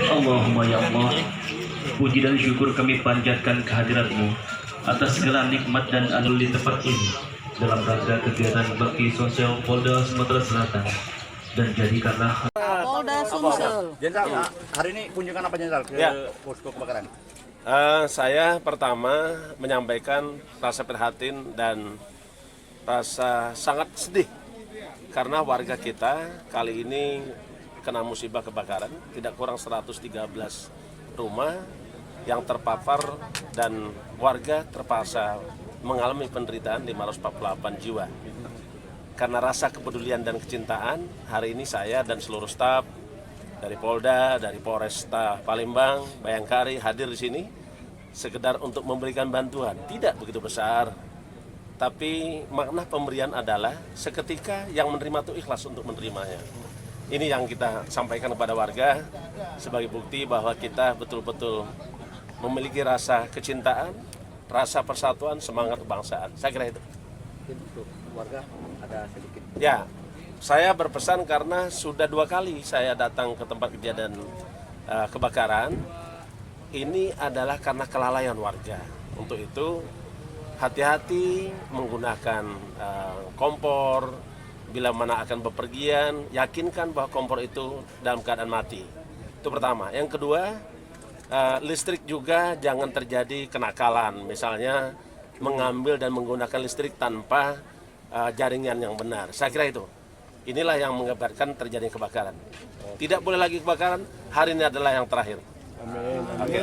Allahumma ya Allah, puji dan syukur kami panjatkan kehadirat-Mu atas segala nikmat dan anugerah di tempat ini dalam rangka kegiatan bakti sosial Polda Sumatera Selatan, dan jadikanlah Polda Sumsel. Jenderal, hari ini kunjungan apa Jenderal ke posko kebakaran? Saya pertama menyampaikan rasa prihatin dan rasa sangat sedih karena warga kita kali ini kena musibah kebakaran, tidak kurang 113 rumah yang terpapar dan warga terpaksa mengalami penderitaan 548 jiwa. Karena rasa kepedulian dan kecintaan, hari ini saya dan seluruh staf dari Polda, dari Polresta Palembang, Bayangkari hadir di sini sekedar untuk memberikan bantuan. Tidak begitu besar, tapi makna pemberian adalah seketika yang menerima itu ikhlas untuk menerimanya. Ini yang kita sampaikan kepada warga sebagai bukti bahwa kita betul-betul memiliki rasa kecintaan, rasa persatuan, semangat kebangsaan. Saya kira itu. Untuk warga ada sedikit. Ya, saya berpesan karena sudah 2 kali saya datang ke tempat kejadian kebakaran. Ini adalah karena kelalaian warga. Untuk itu hati-hati menggunakan kompor. Bila mana akan bepergian, yakinkan bahwa kompor itu dalam keadaan mati. Itu pertama. Yang kedua, listrik juga jangan terjadi kenakalan. Misalnya mengambil dan menggunakan listrik tanpa jaringan yang benar. Saya kira itu. Inilah yang mengakibatkan terjadi kebakaran. Tidak boleh lagi kebakaran, hari ini adalah yang terakhir. Amin. Oke.